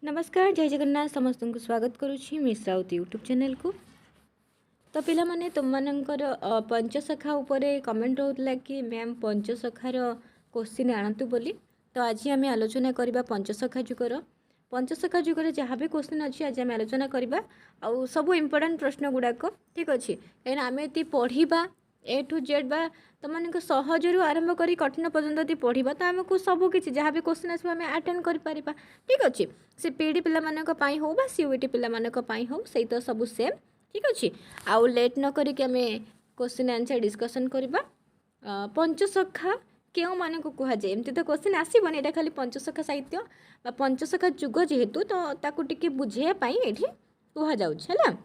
नमस्कार जय जगन्नाथ समस्त को स्वागत करुच्ची मिश्रावती यूट्यूब चैनल को। तो पिला माने तुम मानकर पंचसखा उपरे कमेंट होता कि मैम पंचसखार क्वेश्चन आणतु बोली। तो आज आम आलोचना करवा पंचसखा जुगर जुगर जहाँ भी क्वेश्चन अच्छी आज आम आलोचना करवा आउ सब इम्पोर्टाट प्रश्न गुड़ाक ठीक अच्छे कहीं आम ये पढ़ा ए टू जेड बा तुम सहजरू आरंभ कर कठिन पर्यटन पढ़ा तो आमको सबकि जहाँ भी क्वेश्चन आस आटेड कर ठीक अच्छे से पीडी पाई हो सीयूटी पाई हो सही तो सब सेम ठीक अच्छे आउ लेट न करिक आम क्वेश्चन आंसर डिस्कसन करवा। पंचसखा क्यों मान को कहुए एमती तो क्वेश्चन आसबन यहाँ खाली पंचसखा साहित्य पंचसखा जुग जेहेतु तो ताकू टिके बुझाई ये कहुला।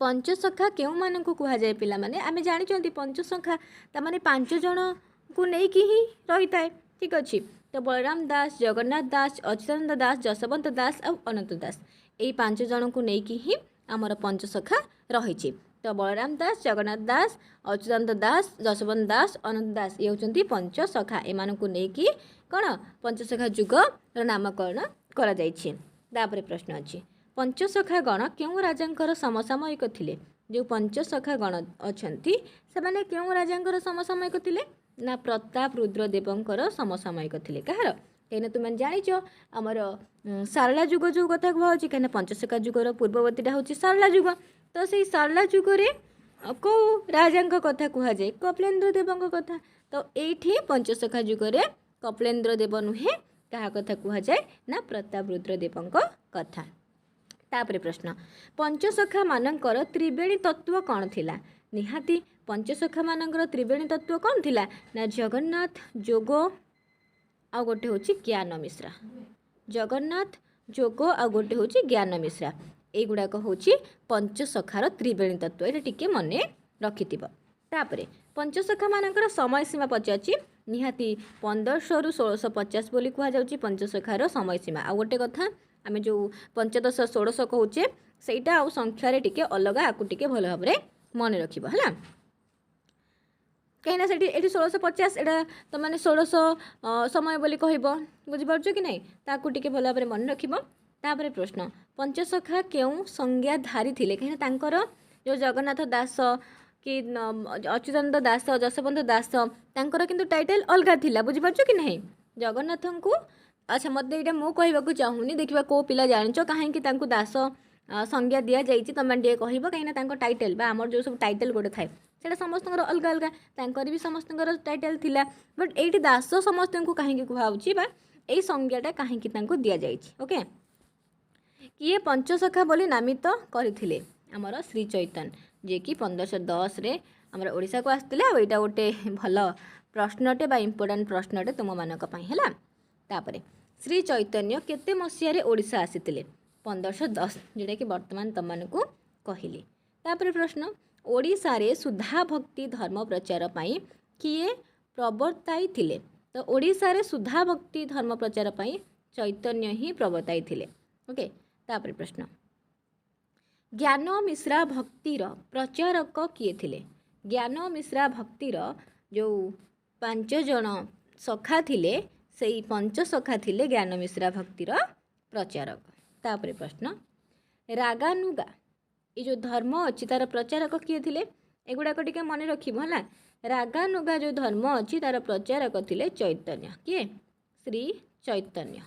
पंचसखा क्यों मान को कहुए पिला माने आमे जानी पंचसखा तमाने 5 जन को लेकिन ही रही था ठीक अच्छे। तो बलराम दास जगन्नाथ दास अच्युतानंद दास जसवंत दास और अनंत दास यही 5 जन को लेकिन ही आमर पंचसखा रही। तो बलराम दास जगन्नाथ दास अच्युतानंद दास जसवंत दास अनंत दास ये होती पंचसखा एमान को लेकिन कौन पंचसखा जुगर नामकरण कर प्रश्न अच्छी पंचसखा गण क्यों राजा समसामयिक थिले। जो पंचसखा गण अच्छा से मैंने क्यों राजा समसामयिक थिले ना प्रताप रुद्रदेवंकर समसामयिक थिले कहार कहीं तुम जाच आमर सारला जुग जो कथा कहुच्छी कहीं पंचसखा जुगर पूर्ववर्तीटा हूँ सारला जुग। तो से सारला जुगरे कौ राजा कथा कहुए कपिलेन्द्र देव कथा। तो ये पंचसखा जुगरे कपिलेन्द्र देव नुहे क्या कथा कहुए ना प्रताप रुद्रदेव कथा। तापर प्रश्न पंचसखा मानकर त्रिवेणी तत्व कौन थिला। निहाती पंचसखा मानकर त्रिवेणी तत्व कौन थिला ना जगन्नाथ जोग आ गोटे हूँ ज्ञान मिश्रा। जगन्नाथ जोग आ गोटे हूँ ज्ञान मिश्रा युड़ाक हूँ पंचसखार त्रिवेणी तत्व ये टिके मन रखि। तापर पंचसखा मानकर समय सीमा पचार निहाती 1500 रु 1650 बोली कहुच्छी पंचसखार समय सीमा। आ गोटे कथा आम जो 15 16 कहुचे सहीटा आउ संख्यार टिके अलग आपको टिके भल भाव मन रखा है कहीं ये 1650 एटा तो मैंने 1600 समय बोली कह बुझीपार कि नहीं ताकू टिके भल भाव मन रखिपर। प्रश्न पंचसखा क्यों संज्ञाधारी थे कहीं जो जगन्नाथ दास कि अच्युतानंद दास जसवंत दास तांकर किंतु टाइटल अलग थिला बुझीपार कि नहीं जगन्नाथ को। अच्छा मत ये मुझे कहवाक चाहूनी देखा कौ पिला जाच कहीं दास संज्ञा दि जाइए तुम टे कह कहीं टाइटल आमर जो सब टाइटल गोटे थाए से समस्त अलग अलग भी समस्त टाइटल थिला बट ये दास समस्त को कहीं कहुच्छी यही संज्ञाटा कहीं दि जाए ओके। किए पंचसखा बोली नामित करते आमर श्री चैतन्य जे कि 1510 रे आमर ओडिशा को आसते यहाँ गोटे भल प्रश्नटे इम्पोर्टाट प्रश्नटे तुम मानक है। तापर श्री चैतन्य केते मसीह ओडिशा आसीतिले 1510 जोटा कि वर्तमान तुमको कहली। तापर प्रश्न ओडिशा रे सुधा भक्ति धर्म प्रचार पाई किए प्रवर्ताई थिले। तो ओडिशा रे सुधा भक्ति धर्म प्रचार पाई चैतन्य ही प्रवर्ताई थिले ओके। तापर प्रश्न ज्ञान मिश्रा भक्तिर प्रचारक किए थिले। ज्ञान मिश्रा भक्तिर जो 5 जन सखा थिले से पंचसखा थिले ज्ञान मिश्रा भक्तिर प्रचारक। तापर प्रश्न रागानुगा ये जो धर्म अच्छी तार प्रचारक किए थिले एगुड़ाक टिके मन रखा रागानुगा जो धर्म अच्छी तार प्रचारक थिले चैतन्य किए श्री चैतन्य।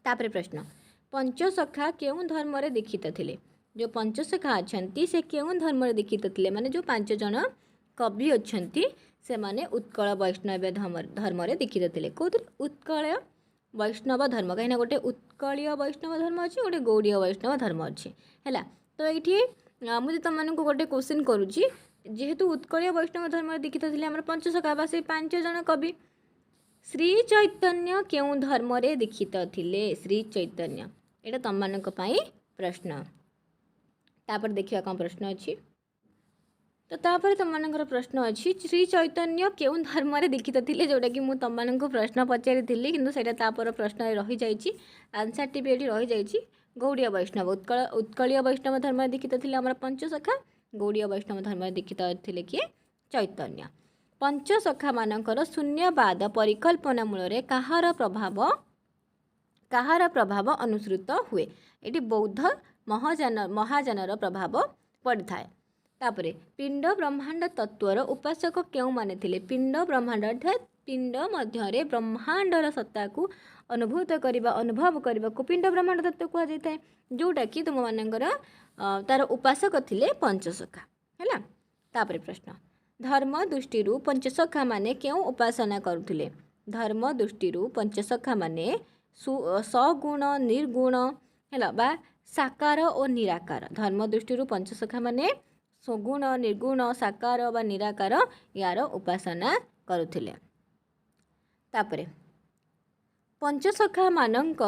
तापर प्रश्न पंचसखा क्यों धर्म रे दीक्षित थिले। जो पंचसखा अच्छा से क्यों धर्म रे दीक्षित थिले माने जो 5 जन कवि अच्छा से माने उत्कल वैष्णव धर्म रे दीक्षित थे कौन उत्कल वैष्णव धर्म कहीं गोटे उत्कलीय वैष्णव धर्म अच्छे गोटे गौड़ीय वैष्णव धर्म अच्छे है। तो ये मुझे तुम मानक गोटे क्वेश्चन करुच्ची जेहेतु उत्कलीय वैष्णव धर्म रे दीक्षित थे आम पंचसखा बा से 5 जन कवि श्री चैतन्य क्यों धर्म रे दीक्षित थिले श्री चैतन्य यहाँ तुम मानक प्रश्न। तापर देखिए कौन प्रश्न अच्छी तो तापर तुम मानकर प्रश्न अच्छी श्री चैतन्य क्यों धर्म रे दीक्षित थे जोटा कि मुझे तुम प्रश्न पचारि कि तापर प्रश्न रही जाइए आंसर टी भी रही जाइए गौड़ीय वैष्णव उत्कलीय वैष्णव धर्म रे दीक्षित थे आम पंचसखा गौड़ीय वैष्णव धर्म रे दीक्षित थे किए चैतन्य। पंचसखा मानकर शून्यवाद परिकल्पना मूल कହାର प्रभाव କାହାର ପ୍ରଭାବ ଅନୁସୃତ ହୁଏ? ଏଠି ବୌଦ୍ଧ ମହାଯାନର ପ୍ରଭାବ ପଡ଼ିଥାଏ। ତାପରେ ପିଣ୍ଡ ବ୍ରହ୍ମାଣ୍ଡ ତତ୍ତ୍ୱର ଉପାସକ କେଉଁମାନେ ଥିଲେ? ପିଣ୍ଡ ବ୍ରହ୍ମାଣ୍ଡ ଅର୍ଥାତ୍ ପିଣ୍ଡ ମଧ୍ୟରେ ବ୍ରହ୍ମାଣ୍ଡର ସତ୍ତାକୁ ଅନୁଭବ କରିବାକୁ ପିଣ୍ଡ ବ୍ରହ୍ମାଣ୍ଡ ତତ୍ତ୍ୱ କୁହାଯାଇଥାଏ, ଯେଉଁଟାକି ତୁମମାନଙ୍କର ତାର ଉପାସକ ଥିଲେ ପଞ୍ଚସଖା ହେଲା। ତାପରେ ପ୍ରଶ୍ନ, ଧର୍ମ ଦୃଷ୍ଟିରୁ ପଞ୍ଚସଖା ମାନେ କେଉଁ ଉପାସନା କରୁଥିଲେ? ଧର୍ମ ଦୃଷ୍ଟିରୁ ପଞ୍ଚସଖା ମାନେ ସଗୁଣ ନିର୍ଗୁଣ ହେଲା ବା ସାକାର ଓ ନିରାକାର। ଧର୍ମ ଦୃଷ୍ଟିରୁ ପଞ୍ଚସଖା ମାନେ ସଗୁଣ ନିର୍ଗୁଣ ସାକାର ବା ନିରାକାର ୟାର ଉପାସନା କରୁଥିଲେ। ତାପରେ ପଞ୍ଚସଖା ମାନଙ୍କ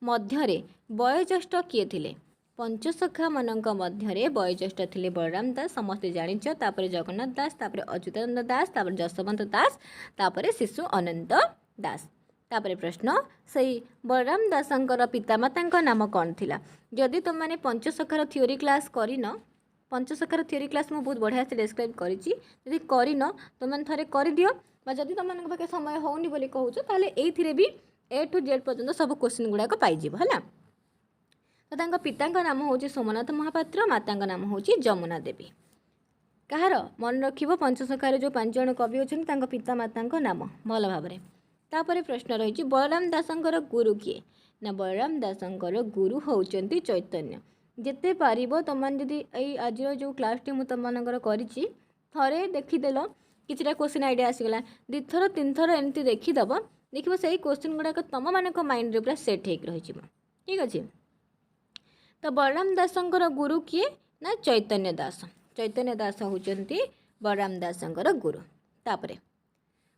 ମଧ୍ୟରେ ବୟୋଜ୍ୟେଷ୍ଠ କିଏ ଥିଲେ? ପଞ୍ଚସଖା ମାନଙ୍କ ମଧ୍ୟରେ ବୟୋଜ୍ୟେଷ୍ଠ ଥିଲେ ବଳରାମ ଦାସ, ସମସ୍ତେ ଜାଣିଛ। ତାପରେ ଜଗନ୍ନାଥ ଦାସ, ତାପରେ ଅଚ୍ୟୁତାନନ୍ଦ ଦାସ, ତାପରେ ଯଶୋବନ୍ତ ଦାସ, ତାପରେ ଶିଶୁ ଅନନ୍ତ ଦାସ। ତାପରେ ପ୍ରଶ୍ନ, ସେଇ ବଳରାମ ଦାସଙ୍କର ପିତାମାତାଙ୍କ ନାମ କ'ଣ ଥିଲା? ଯଦି ତୁମମାନେ ପଞ୍ଚସଖାର ଥିଓରି କ୍ଲାସ୍ କରିନ, ପଞ୍ଚସଖାର ଥିଓରି କ୍ଲାସ୍ ମୁଁ ବହୁତ ବଢ଼ିଆ ସେ ଡେସ୍କ୍ରାଇବ୍ କରିଛି, ଯଦି କରିନ ତୁମମାନେ ଥରେ କରିଦିଅ, ବା ଯଦି ତୁମମାନଙ୍କ ପାଖେ ସମୟ ହେଉନି ବୋଲି କହୁଛ ତାହେଲେ ଏଇଥିରେ ବି A to Z ପର୍ଯ୍ୟନ୍ତ ସବୁ କ୍ୱେଶ୍ଚିନ୍ ଗୁଡ଼ାକ ପାଇଯିବ ହେଲା। ତ ତାଙ୍କ ପିତାଙ୍କ ନାମ ହେଉଛି ସୋମନାଥ ମହାପାତ୍ର, ମାତାଙ୍କ ନାମ ହେଉଛି ଯମୁନା ଦେବୀ। କାହାର ମନେ ରଖିବ, ପଞ୍ଚସଖାରେ ଯେଉଁ 5 ଜଣ କବି ଅଛନ୍ତି ତାଙ୍କ ପିତାମାତାଙ୍କ ନାମ ଭଲ ଭାବରେ। ତାପରେ ପ୍ରଶ୍ନ ରହିଛି, ବଳରାମ ଦାସଙ୍କର ଗୁରୁ କିଏ? ନା ବଳରାମ ଦାସଙ୍କର ଗୁରୁ ହେଉଛନ୍ତି ଚୈତନ୍ୟ। ଯେତେ ପାରିବ ତୁମମାନେ ଯଦି ଏଇ ଆଜିର ଯେଉଁ କ୍ଲାସ୍ଟି ମୁଁ ତୁମମାନଙ୍କର କରିଛି ଥରେ ଦେଖିଦେଲ, କିଛିଟା କ୍ୱେଶ୍ଚିନ୍ ଆଇଡ଼ିଆ ଆସିଗଲା, 2 ଥର 3 ଥର ଏମିତି ଦେଖିଦେବ, ଦେଖିବ ସେଇ କ୍ୱେଶ୍ଚିନ୍ ଗୁଡ଼ାକ ତୁମମାନଙ୍କ ମାଇଣ୍ଡରେ ପୁରା ସେଟ୍ ହେଇକି ରହିଯିବ। ଠିକ୍ ଅଛି। ତ ବଳରାମ ଦାସଙ୍କର ଗୁରୁ କିଏ? ନା ଚୈତନ୍ୟ ଦାସ। ଚୈତନ୍ୟ ଦାସ ହେଉଛନ୍ତି ବଳରାମ ଦାସଙ୍କର ଗୁରୁ। ତାପରେ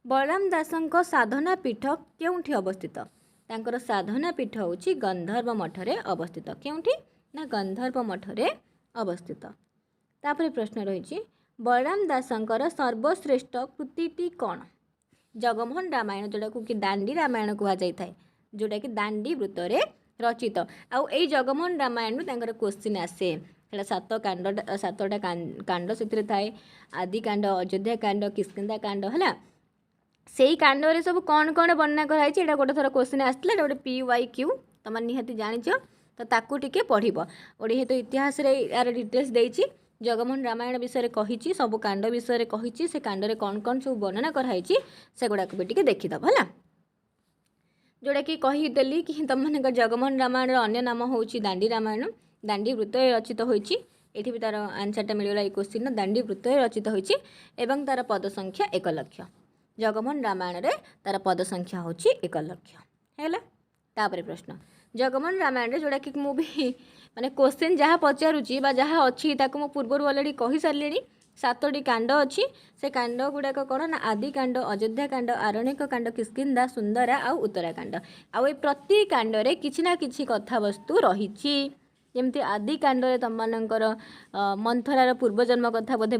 ବଳରାମ ଦାସଙ୍କ ସାଧନା ପୀଠ କେଉଁଠି ଅବସ୍ଥିତ? ତାଙ୍କର ସାଧନା ପୀଠ ହେଉଛି ଗନ୍ଧର୍ବ ମଠରେ ଅବସ୍ଥିତ। କେଉଁଠି? ନା ଗନ୍ଧର୍ବ ମଠରେ ଅବସ୍ଥିତ। ତାପରେ ପ୍ରଶ୍ନ ରହିଛି, ବଳରାମ ଦାସଙ୍କର ସର୍ବଶ୍ରେଷ୍ଠ କୃତିଟି କ'ଣ? ଜଗମୋହନ ରାମାୟଣ, ଯେଉଁଟାକୁ କି ଦାଣ୍ଡି ରାମାୟଣ କୁହାଯାଇଥାଏ, ଯେଉଁଟାକି ଦାଣ୍ଡି ବୃତ୍ତରେ ରଚିତ। ଆଉ ଏଇ ଜଗମୋହନ ରାମାୟଣରୁ ତାଙ୍କର କ୍ୱେଶ୍ଚିନ୍ ଆସେ, ସେଇଟା 7ଟା କାଣ୍ଡ ସେଥିରେ ଥାଏ। ଆଦି କାଣ୍ଡ, ଅଯୋଧ୍ୟା କାଣ୍ଡ, କିଷ୍କିନ୍ଧା କାଣ୍ଡ ହେଲା। ସେଇ କାଣ୍ଡରେ ସବୁ କ'ଣ କ'ଣ ବର୍ଣ୍ଣନା କରାଯାଇଛି, ଏଇଟା ଗୋଟେ ଥର କ୍ୱେଶ୍ଚିନ୍ ଆସିଥିଲା, ଏଇଟା ଗୋଟେ PYQ, ତୁମେ ନିହାତି ଜାଣିଛ। ତ ତାକୁ ଟିକେ ପଢ଼ିବ। ଓଡ଼ିଆ ତ ଇତିହାସରେ ଏହାର ଡିଟେଲ୍ସ ଦେଇଛି, ଜଗମୋହନ ରାମାୟଣ ବିଷୟରେ କହିଛି, ସବୁ କାଣ୍ଡ ବିଷୟରେ କହିଛି, ସେ କାଣ୍ଡରେ କ'ଣ କ'ଣ ସବୁ ବର୍ଣ୍ଣନା କରାଯାଇଛି ସେଗୁଡ଼ାକୁ ବି ଟିକେ ଦେଖିଦେବ ହେଲା। ଯେଉଁଟାକି କହିଦେଲି କି ତୁମମାନଙ୍କ ଜଗମୋହନ ରାମାୟଣର ଅନ୍ୟ ନାମ ହେଉଛି ଦାଣ୍ଡି ରାମାୟଣ, ଦାଣ୍ଡି ବୃତ୍ତରେ ରଚିତ ହୋଇଛି। ଏଠି ବି ତା'ର ଆନ୍ସର୍ଟା ମିଳିଗଲା ଏଇ କ୍ୱେଶ୍ଚିନ୍ର, ଦାଣ୍ଡି ବୃତ୍ତରେ ରଚିତ ହୋଇଛି ଏବଂ ତା'ର ପଦ ସଂଖ୍ୟା 1 ଲକ୍ଷ। ଜଗମୋହନ ରାମାୟଣରେ ତା'ର ପଦ ସଂଖ୍ୟା ହେଉଛି 1 ଲକ୍ଷ ହେଲା। ତାପରେ ପ୍ରଶ୍ନ, ଜଗମୋହନ ରାମାୟଣରେ ଯେଉଁଟାକି ମୁଁ ବି ମାନେ କ୍ୱେଶ୍ଚିନ୍ ଯାହା ପଚାରୁଛି ବା ଯାହା ଅଛି ତାକୁ ମୁଁ ପୂର୍ବରୁ ଅଲରେଡ଼ି କହିସାରିଲିଣି। 7ଟି କାଣ୍ଡ ଅଛି, ସେ କାଣ୍ଡ ଗୁଡ଼ାକ କ'ଣ ନା ଆଦି କାଣ୍ଡ, ଅଯୋଧ୍ୟା କାଣ୍ଡ, ଆରଣ୍ୟକ କାଣ୍ଡ, କିଷ୍କିନ୍ଧା, ସୁନ୍ଦରା ଆଉ ଉତ୍ତରାକାଣ୍ଡ। ଆଉ ଏ ପ୍ରତି କାଣ୍ଡରେ କିଛି ନା କିଛି କଥାବସ୍ତୁ ରହିଛି। ଯେମିତି ଆଦି କାଣ୍ଡରେ ତୁମମାନଙ୍କର ମନ୍ଥରାର ପୂର୍ବଜନ୍ମ କଥା ବୋଧେ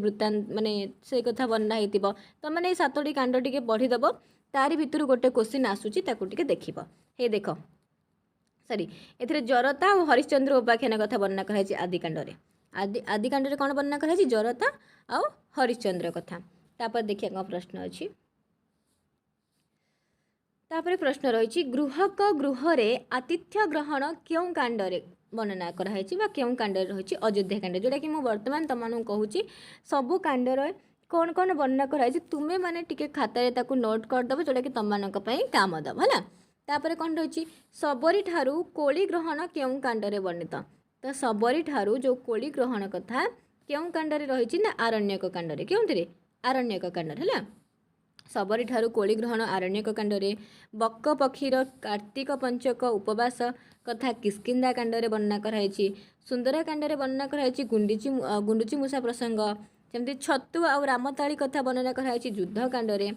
ମାନେ ସେଇ କଥା ବର୍ଣ୍ଣନା ହେଇଥିବ। ତୁମମାନେ ଏଇ 7ଟି କାଣ୍ଡ ଟିକେ ପଢ଼ିଦେବ, ତାରି ଭିତରୁ ଗୋଟେ କ୍ୱେଶ୍ଚିନ୍ ଆସୁଛି, ତାକୁ ଟିକେ ଦେଖିବ। ହେଇ ଦେଖ, ଏଥିରେ ଜରତା ଆଉ ହରିଶ୍ଚନ୍ଦ୍ର ଉପାଖ୍ୟାନ କଥା ବର୍ଣ୍ଣନା କରାଯାଇଛି ଆଦି କାଣ୍ଡରେ। ଆଦି କାଣ୍ଡରେ କ'ଣ ବର୍ଣ୍ଣନା କରାଯାଇଛି? ଜରତା ଆଉ ହରିଶ୍ଚନ୍ଦ୍ର କଥା। ତାପରେ ଦେଖିବା କ'ଣ ପ୍ରଶ୍ନ ଅଛି। ତାପରେ ପ୍ରଶ୍ନ ରହିଛି, ଗୃହକ ଗୃହରେ ଆତିଥ୍ୟ ଗ୍ରହଣ କେଉଁ କାଣ୍ଡରେ ବର୍ଣ୍ଣନା କରାଯାଇଛି ବା କେଉଁ କାଣ୍ଡରେ ରହିଛି? ଅଯୋଧ୍ୟା କାଣ୍ଡ, ଯେଉଁଟାକି ମୁଁ ବର୍ତ୍ତମାନ ତୁମମାନଙ୍କୁ କହୁଛି ସବୁ କାଣ୍ଡରେ କ'ଣ କ'ଣ ବର୍ଣ୍ଣନା କରାଯାଇଛି, ତୁମେ ମାନେ ଟିକେ ଖାତାରେ ତାକୁ ନୋଟ୍ କରିଦେବ, ଯେଉଁଟାକି ତୁମମାନଙ୍କ ପାଇଁ କାମ ଦେବ ହେଲା। ତାପରେ କ'ଣ ରହିଛି, ଶବରୀ ଠାରୁ କୋଳି ଗ୍ରହଣ କେଉଁ କାଣ୍ଡରେ ବର୍ଣ୍ଣିତ? ତ ଶବରୀ ଠାରୁ ଯେଉଁ କୋଳି ଗ୍ରହଣ କଥା କେଉଁ କାଣ୍ଡରେ ରହିଛି? ନା ଆରଣ୍ୟକ କାଣ୍ଡରେ। କେଉଁଥିରେ? ଆରଣ୍ୟକ କାଣ୍ଡରେ ହେଲା। ଶବରୀ ଠାରୁ କୋଳି ଗ୍ରହଣ ଆରଣ୍ୟକ କାଣ୍ଡରେ। ବକ ପକ୍ଷୀର କାର୍ତ୍ତିକ ପଞ୍ଚକ ଉପବାସ କଥା କିଷ୍କିନ୍ଧା କାଣ୍ଡରେ ବର୍ଣ୍ଣନା କରାଯାଇଛି। ସୁନ୍ଦରା କାଣ୍ଡରେ ବର୍ଣ୍ଣନା କରାଯାଇଛି ଗୁଣ୍ଡୁଚି ମୂଷା ପ୍ରସଙ୍ଗ। ସେମିତି ଛତୁ ଆଉ ରାମତାଳି କଥା ବର୍ଣ୍ଣନା କରାଯାଇଛି ଯୁଦ୍ଧ କାଣ୍ଡରେ।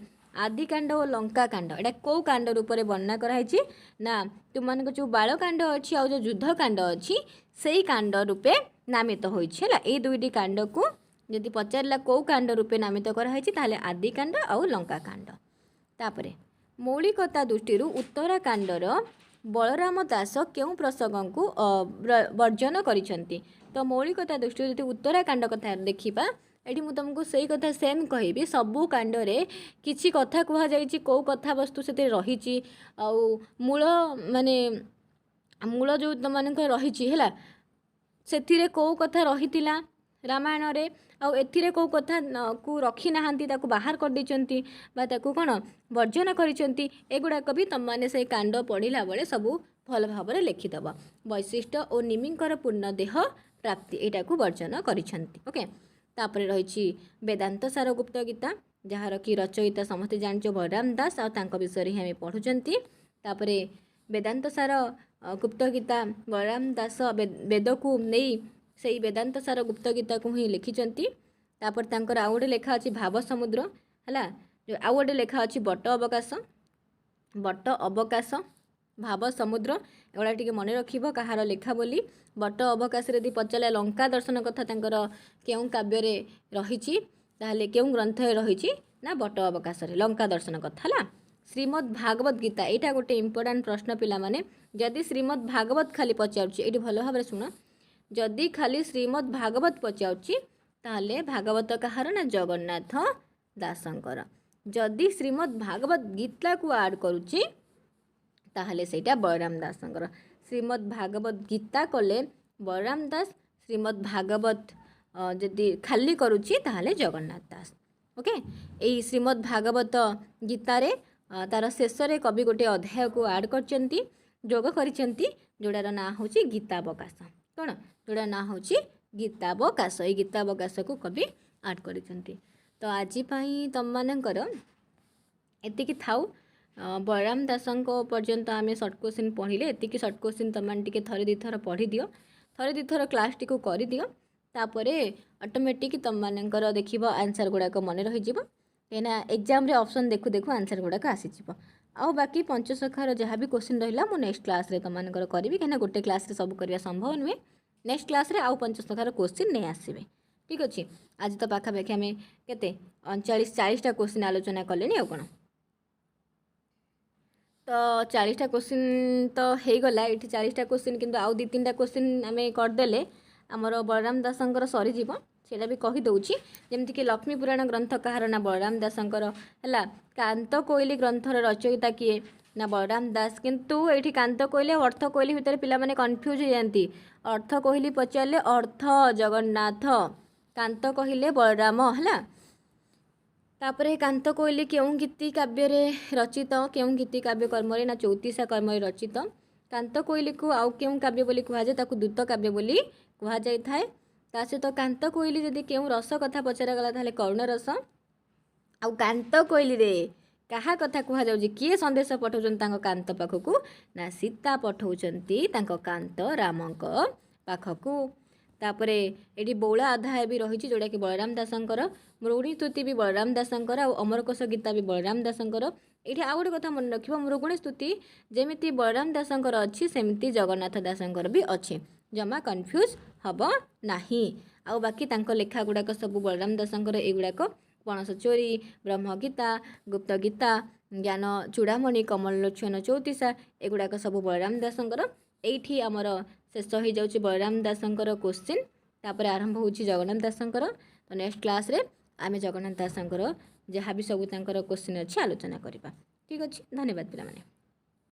ଆଦି କାଣ୍ଡ ଓ ଲଙ୍କା କାଣ୍ଡ ଏଇଟା କେଉଁ କାଣ୍ଡ ରୂପରେ ବର୍ଣ୍ଣନା କରାଯାଇଛି? ନା ତୁମମାନଙ୍କ ଯେଉଁ ବାଳକାଣ୍ଡ ଅଛି ଆଉ ଯେଉଁ ଯୁଦ୍ଧ କାଣ୍ଡ ଅଛି ସେଇ କାଣ୍ଡ ରୂପେ ନାମିତ ହୋଇଛି ହେଲା। ଏଇ 2ଟି କାଣ୍ଡକୁ ଯଦି ପଚାରିଲା କେଉଁ କାଣ୍ଡ ରୂପେ ନାମିତ କରାହେଇଛି ତାହେଲେ ଆଦି କାଣ୍ଡ ଆଉ ଲଙ୍କା କାଣ୍ଡ। ତାପରେ ମୌଳିକତା ଦୃଷ୍ଟିରୁ ଉତ୍ତରାକାଣ୍ଡର ବଳରାମ ଦାସ କେଉଁ ପ୍ରସଙ୍ଗକୁ ବର୍ଜନ କରିଛନ୍ତି? ତ ମୌଳିକତା ଦୃଷ୍ଟିରୁ ଯଦି ଉତ୍ତରାକାଣ୍ଡ କଥା ଦେଖିବା, एठी मु तुमको सही कथा सेम कहबी सबू कांडरे किछि कथा कुहा जाइछि को कथा वस्तु से रही मूल माने मूल जो तुम मानक रही है से कौ कथा रही रामायण रे आउ एथिरे कौ कथा को रखी नाहांती ताकू बाहर कर देचंती बा ताकू कोन वर्जन करिसंती एगुडाक भी तुम माने से कांड पढ़िला बेले सबू भल भाव लिखिदब वैशिष्ट और निमिंकर पूर्ण देह प्राप्ति एटा को वर्जन करिसंती ओके तापर रही वेदांत सार गुप्त गीता जार कि रचयिता समस्ते जानचो बलराम दास आ तांको विषय ही आम पढ़ुचंती तापर वेदांत सार गुप्त गीता बलराम दास वेद को नहीं से वेदांत सार गुप्त गीता को ही लिखिचंती तापर तांकर आउ गोटे लेखा अच्छी भाव समुद्र है जो आउ गोटे लेखा अच्छी बट अवकाश भाव समुद्र एगुड़ा टी मन रखिब कहार लेखा बोली बट अवकाश यदि पचारे लंका दर्शन कथा तांकर केउं काव्य रही ताहले केउं ग्रंथ रही ना बट अवकाश लंका दर्शन कथा है श्रीमद् भागवत गीता यहाँ गोटे इंपोर्टाट प्रश्न पिला माने जदि श्रीमद् भागवत खाली पचारुची ये भल भाव शुण जदि खाली श्रीमद् भागवत पचारुची ताहले भागवत कहार ना जगन्नाथ दासंकर जदि श्रीमद् भागवत गीता को आड करुची ताहले सेटा बलराम दासंकर श्रीमद् भागवत गीता कले बलराम दास श्रीमद् भागवत जदि खाली करुची ताहले जगन्नाथ दास ओके यही श्रीमद् भागवत गीतारे तार शेष रे कवि गोटे अध्याय को आड करचंती जोग करिसंती जोड़ार ना होची गीतावकाश कौन जोड़ा ना होची गीतावकाश ये गीतावकाश को कवि आड करिसंती तो आज तुम मानकर एतिकी थाउ बलराम दासंको पर्यंत आम सर्ट क्वेश्चन पढ़िले एतिकी सर्ट क्वेश्चन तुम थरे दी थर पढ़ी दियो थरे दी थर क्लास टी को कर दियो तापरे ऑटोमेटिक तुम मानकर देखिबो आंसर गुड़ाक मन रही जीवो कहीं एग्जाम रे ऑप्शन देखु देखु आंसर गुड़ाक आसीजिवो आउ बाकी पंचसखार जहाँ भी क्वेश्चन रहा मु नेक्स्ट क्लास रे तुम मानकर करी कहीं गोटे क्लास रे सब करवा संभव नुहे नेक्स्ट क्लास रे आउ पंचसखार क्वेश्चन नहीं आसबे ठीक अच्छे आज तो पाखापाखि आम के 39-40टा क्वेश्चन आलोचना कले आ कौन तो 40टा क्वेश्चन तो हो गला ये 40टा क्वेश्चन किंतु आउ 2-3टा क्वेश्चन आम करदे आमर बलराम दासंकर सरीजीव सेटा भी कहीदे जमीक कि लक्ष्मी पुराण ग्रंथ कहार ना बलराम दासंकर है कांत कोइली ग्रंथर रचयिता किए ना बलराम दास किंतु ये कांत कोइली अर्थ कोइली भितर पिला माने कन्फ्यूज हो जाती अर्थ कोइली पचारे अर्थ जगन्नाथ कांत कहले बलराम है तापर कांत कोइली केउं गीति काव्य रचित केउं गीति काव्य कर्म ना चौतीसा कर्म रचित कांत कोइली को आउ केउं काव्य बोली कहुए ताकू दूत काव्य बोली कहुए थाए ता सहित कांत कोइली जदि केउं रस कथा पचरा गला ताले करुण रस आउ कांत कोइली रे कहा कथा कहुआ जाउची किए संदेश पठाउछन तांको कांत पाखकू ना सीता पठाउछंती तांको कांत रामंक पाखकू तापरे एटी बौला अध्याय भी रही जोड़ा कि बलराम दासंकर मृगुणी स्तुति भी बलराम दासंकर आ अमरकोश गीता भी बलराम दासंकर ये आउ गोटे कथा मन रखिबो मृगुणी स्तुति जेमिति बलराम दासंकर अच्छी सेमिति जगन्नाथ दासंकर भी अच्छी जमा कन्फ्यूज हब नाही आउ बाकी तांको लेखा गुड़ाक सब बलराम दासंकर एगुड़ाक पणस चोरी ब्रह्मगीता गुप्त गीता ज्ञान चूड़ामणि कमलोचन चौतीसा एगुड़ाक सब बलराम दासंकर एठी आमर शेष हो जाउची बलराम दासंकर क्वेश्चन तापर आरंभ होउची जगन्नाथ दासंकर तो नेक्स्ट क्लास रे आमे जगन्नाथ दासंकर जहाँ भी सब तांकर क्वेश्चन अच्छी आलोचना करबा ठीक अच्छे धन्यवाद पिला माने।